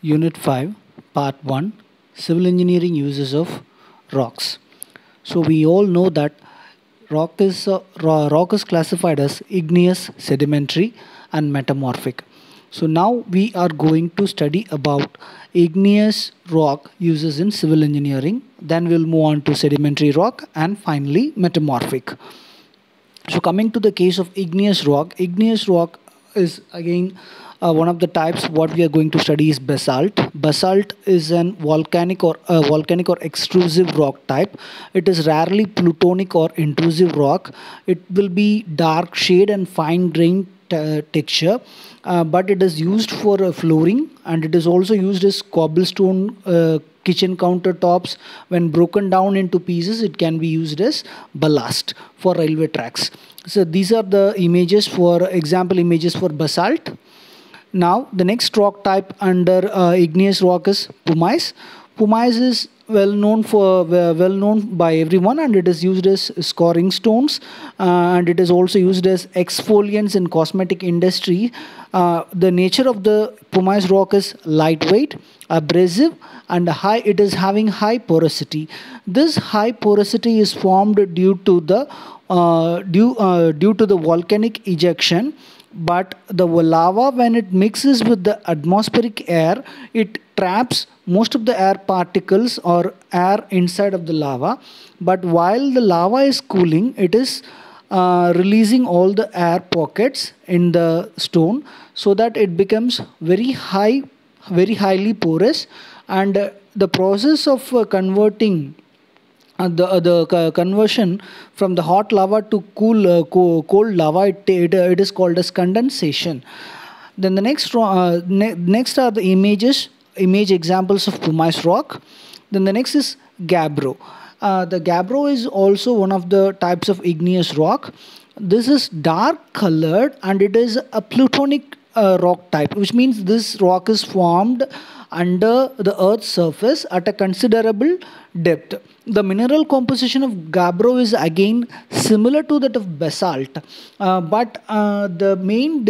Unit 5, Part 1, Civil Engineering Uses of Rocks. So we all know that rock is classified as igneous, sedimentary and metamorphic. So now we are going to study about igneous rock uses in civil engineering. Then we'll move on to sedimentary rock and finally metamorphic. So coming to the case of igneous rock is again one of the types. What we are going to study is basalt. Basalt is an volcanic or extrusive rock type. It is rarely plutonic or intrusive rock. It will be dark shade and fine grained texture, but it is used for flooring, and it is also used as cobblestone kitchen countertops. When broken down into pieces, it can be used as ballast for railway tracks. So these are the images for example images for basalt. Now the next rock type under igneous rock is pumice. Pumice is well known by everyone, and it is used as scoring stones, and it is also used as exfoliants in cosmetic industry. The nature of the pumice rock is lightweight, abrasive, and it is having high porosity. This high porosity is formed due to the volcanic ejection, but the lava, when it mixes with the atmospheric air, it traps most of the air particles or air inside of the lava. But while the lava is cooling, it is releasing all the air pockets in the stone, so that it becomes very highly porous. And the process of converting the conversion from the hot lava to cold lava, it is called as condensation. Then the next are the image examples of pumice rock. Then the next is gabbro. The gabbro is also one of the types of igneous rock. This is dark colored, and it is a plutonic rock type, which means this rock is formed under the earth's surface at a considerable depth. The mineral composition of gabbro is again similar to that of basalt, but the main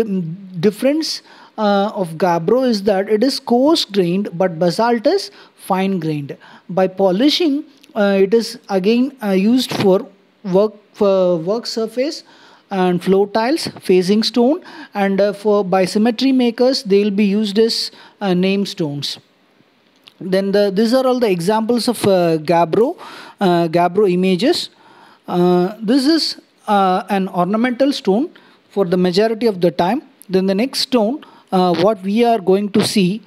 difference of gabbro is that it is coarse grained, but basalt is fine grained. By polishing, it is again used for work surface and floor tiles, facing stone, and by symmetry makers, they will be used as name stones. Then these are all the examples of gabbro images. This is an ornamental stone for the majority of the time. Then the next stone, what we are going to see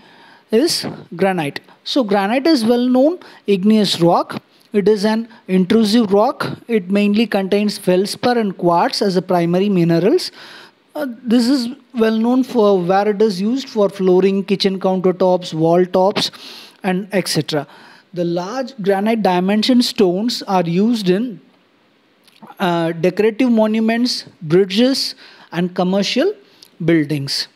is granite. So granite is well known igneous rock. It is an intrusive rock. It mainly contains feldspar and quartz as the primary minerals. This is well known for where it is used for flooring, kitchen countertops, wall tops, and etc. The large granite dimension stones are used in decorative monuments, bridges, and commercial buildings.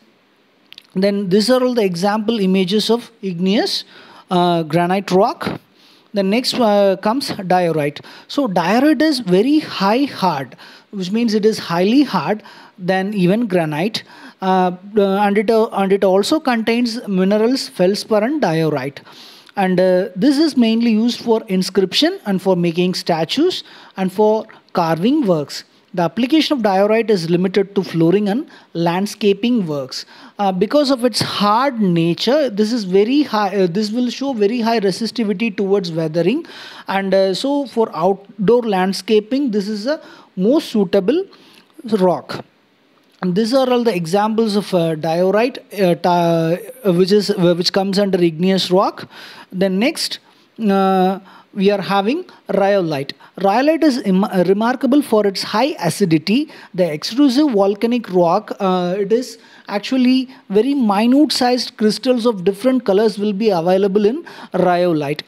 Then these are all the example images of igneous granite rock. The next comes diorite. So diorite is very hard, which means it is highly hard than even granite, and it also contains minerals feldspar and diorite. And this is mainly used for inscription and for making statues and for carving works. The application of diorite is limited to flooring and landscaping works. Because of its hard nature, this is very high. This will show very high resistivity towards weathering, and so for outdoor landscaping, this is a most suitable rock. And these are all the examples of diorite, which comes under igneous rock. Then next, we are having rhyolite. Rhyolite is remarkable for its high acidity. The extrusive volcanic rock, it is actually very minute sized crystals of different colors will be available in rhyolite,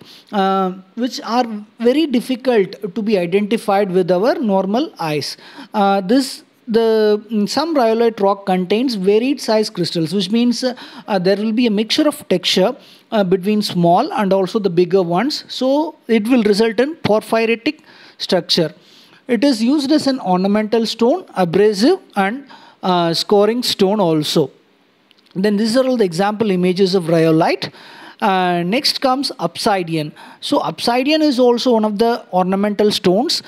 which are very difficult to be identified with our normal eyes. Some rhyolite rock contains varied size crystals, which means there will be a mixture of texture between small and also the bigger ones, so it will result in porphyritic structure. It is used as an ornamental stone, abrasive, and scoring stone also. Then these are all the example images of rhyolite. Next comes obsidian. So obsidian is also one of the ornamental stones.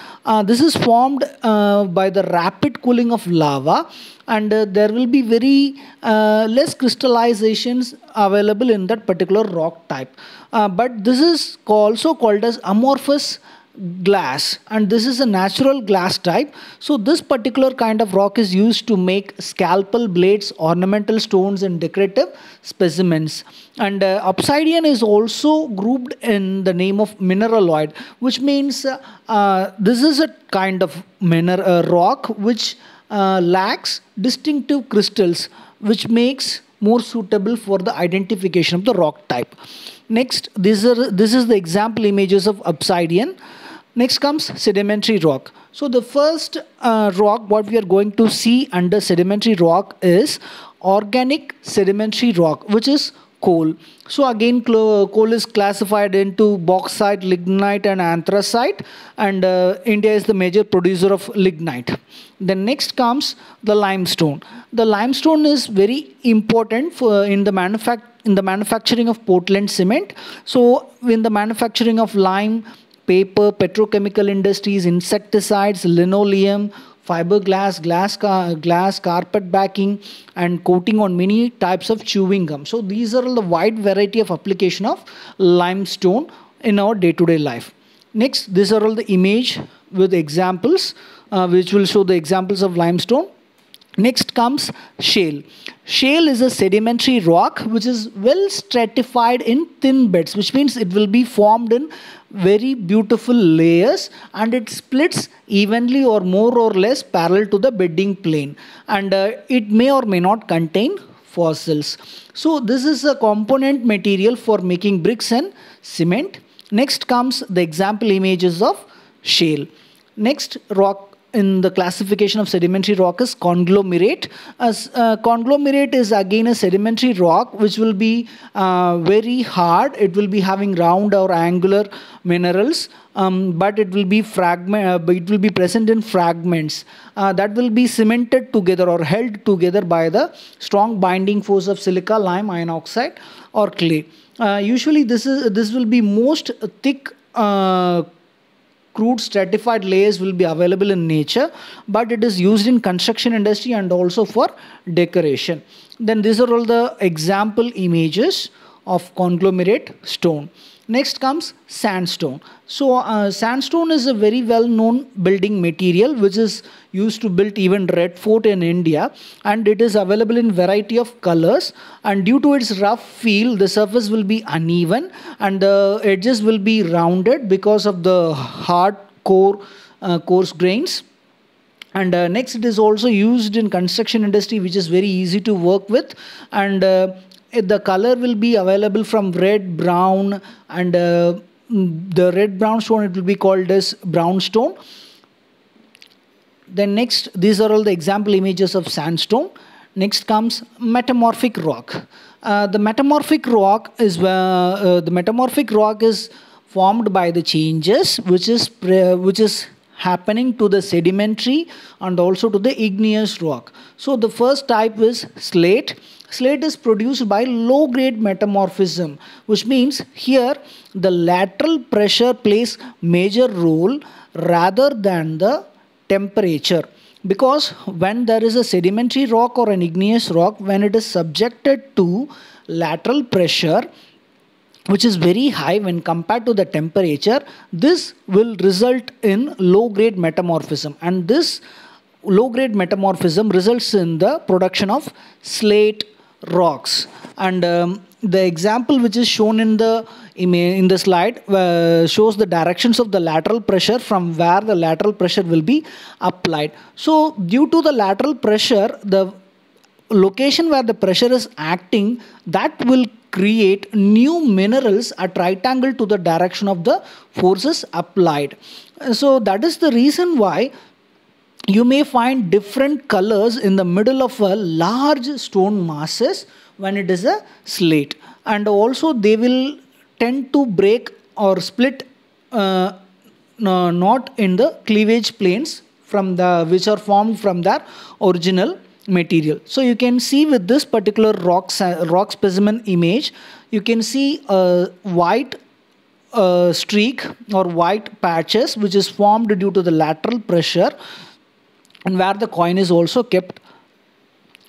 This is formed by the rapid cooling of lava, and there will be very less crystallizations available in that particular rock type. But this is also called as amorphous glass, and this is a natural glass type. So this particular kind of rock is used to make scalpel blades, ornamental stones, and decorative specimens. And obsidian is also grouped in the name of mineraloid, which means this is a kind of rock which lacks distinctive crystals, which makes more suitable for the identification of the rock type. Next, this is the example images of obsidian. Next comes sedimentary rock. So the first rock what we are going to see under sedimentary rock is organic sedimentary rock, which is coal. So again, coal is classified into bauxite, lignite, and anthracite, and India is the major producer of lignite. Then next comes the limestone. The limestone is very important for in the manufacturing of Portland cement. So in the manufacturing of lime, paper, petrochemical industries, insecticides, linoleum, fiberglass, glass, carpet backing, and coating on many types of chewing gum. So these are all the wide variety of application of limestone in our day-to-day life. Next, these are all the image with examples, which will show the examples of limestone. Next comes shale. Shale is a sedimentary rock which is well stratified in thin beds, which means it will be formed in very beautiful layers, and it splits evenly or more or less parallel to the bedding plane, and it may or may not contain fossils. So this is a component material for making bricks and cement. Next comes the example images of shale. Next rock in the classification of sedimentary rock is conglomerate. As conglomerate is again a sedimentary rock which will be very hard. It will be having round or angular minerals, but it will be it will be present in fragments that will be cemented together or held together by the strong binding force of silica, lime, iron oxide, or clay. Usually this will be most thick crude stratified layers will be available in nature, but it is used in construction industry and also for decoration. Then these are all the example images of conglomerate stone. Next comes sandstone. So sandstone is a very well known building material which is used to build even Red Fort in India, and it is available in variety of colors, and due to its rough feel the surface will be uneven and the edges will be rounded because of the hard coarse grains. And next, it is also used in construction industry, which is very easy to work with, and the color will be available from red, brown, and the red brown stone it will be called as brownstone. Then next, these are all the example images of sandstone. Next comes metamorphic rock. The metamorphic rock is formed by the changes which is happening to the sedimentary and also to the igneous rock. So the first type is slate. Slate is produced by low grade metamorphism, which means here the lateral pressure plays major role rather than the temperature, because when there is a sedimentary rock or an igneous rock, when it is subjected to lateral pressure which is very high when compared to the temperature, this will result in low grade metamorphism, and this low grade metamorphism results in the production of slate rocks. And the example which is shown in the slide shows the directions of the lateral pressure from where the lateral pressure will be applied. So due to the lateral pressure, the location where the pressure is acting, that will create new minerals at right angle to the direction of the forces applied. So that is the reason why you may find different colors in the middle of a large stone masses when it is a slate, and also they will tend to break or split not in the cleavage planes from which are formed from their original material. So you can see with this particular rock specimen image, you can see a white streak or white patches which is formed due to the lateral pressure and where the coin is also kept.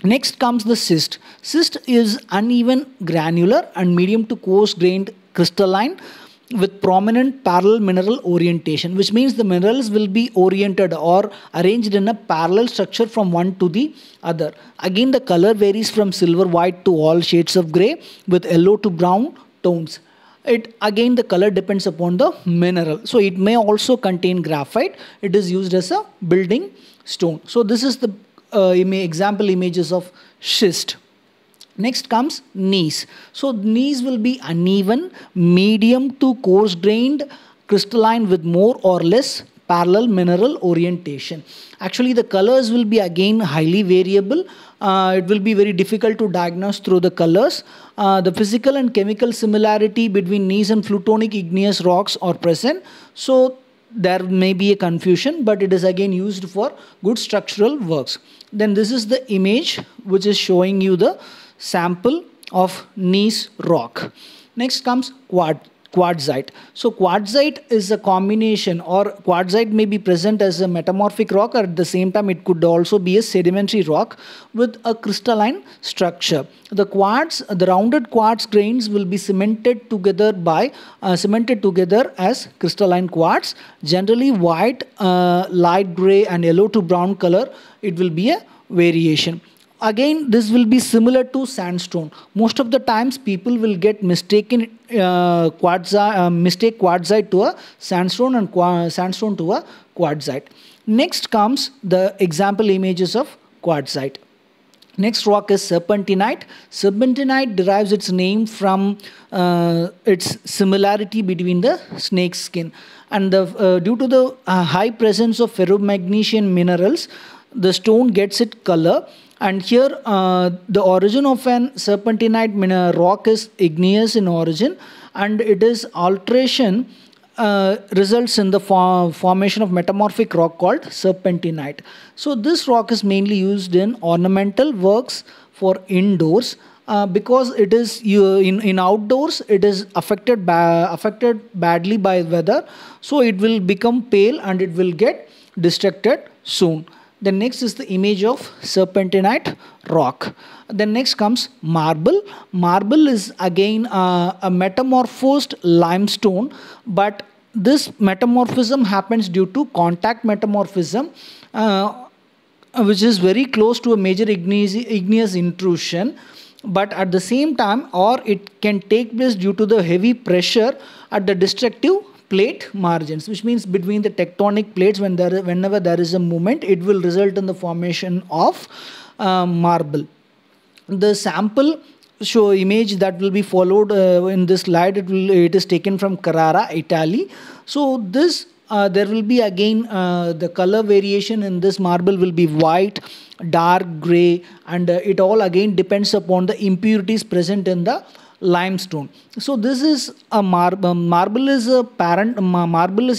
Next comes the schist. Schist is uneven, granular and medium to coarse grained crystalline with prominent parallel mineral orientation, which means the minerals will be oriented or arranged in a parallel structure from one to the other. Again, the color varies from silver white to all shades of gray with yellow to brown tones. It again, the color depends upon the mineral. So it may also contain graphite. It is used as a building stone. So this is the example images of schist. Next comes gneiss. So gneiss will be uneven, medium to coarse grained crystalline with more or less parallel mineral orientation. Actually, the colors will be again highly variable. It will be very difficult to diagnose through the colors. The physical and chemical similarity between gneiss and plutonic igneous rocks are present. So there may be a confusion, but it is again used for good structural works. Then this is the image which is showing you the sample of gneiss rock. Next comes quartzite. So quartzite is a combination, or quartzite may be present as a metamorphic rock, or at the same time it could also be a sedimentary rock with a crystalline structure. The rounded quartz grains will be cemented together as crystalline quartz. Generally white, light gray and yellow to brown color. It will be a variation. Again, this will be similar to sandstone. Most of the times people will get mistake quartzite to a sandstone and sandstone to a quartzite. Next comes the example images of quartzite. Next rock is serpentinite. Serpentinite derives its name from its similarity between the snake's skin. And due to the high presence of ferromagnesian minerals, the stone gets its color. And here the origin of an serpentinite rock is igneous in origin, and it is alteration results in the formation of metamorphic rock called serpentinite. So this rock is mainly used in ornamental works for indoors because it is in outdoors it is affected badly by weather, so it will become pale and it will get destructed soon. The next is the image of serpentinite rock. Then next comes marble. Marble is again a metamorphosed limestone, but this metamorphism happens due to contact metamorphism, which is very close to a major igneous intrusion. But at the same time, or it can take place due to the heavy pressure at the destructive plate margins, which means between the tectonic plates, whenever there is a movement, it will result in the formation of marble. The sample image that will be followed in this slide, it is taken from Carrara, Italy. So this there will be again the color variation in this marble will be white, dark gray, and it all again depends upon the impurities present in the limestone. So this is a marble is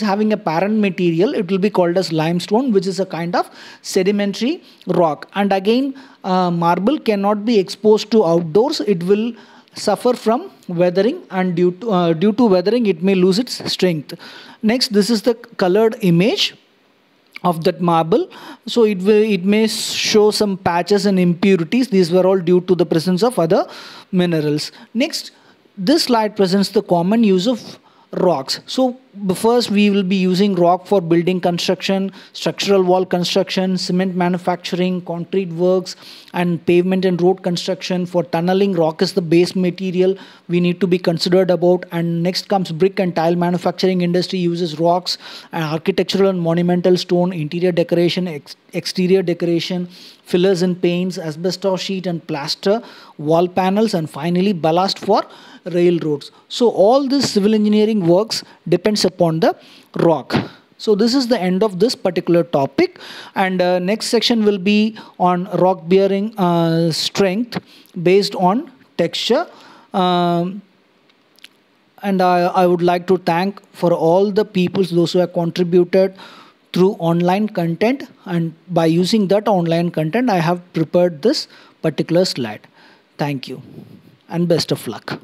having a parent material. It will be called as limestone, which is a kind of sedimentary rock. And again, marble cannot be exposed to outdoors. It will suffer from weathering, and due to weathering it may lose its strength. Next, this is the colored image of that marble. So it may show some patches and impurities. These were all due to the presence of other minerals. Next, this slide presents the common use of rocks. So first we will be using rock for building construction, structural wall construction, cement manufacturing, concrete works, and pavement and road construction. For tunneling, rock is the base material we need to be considered about. And next comes brick and tile manufacturing industry uses rocks, and architectural and monumental stone, interior decoration, exterior decoration, fillers and paints, asbestos sheet and plaster, wall panels, and finally ballast for railroads. So all this civil engineering works depends upon the rock. So this is the end of this particular topic, and next section will be on rock bearing strength based on texture. And I would like to thank for all the people, those who have contributed through online content, and by using that online content I have prepared this particular slide. Thank you and best of luck.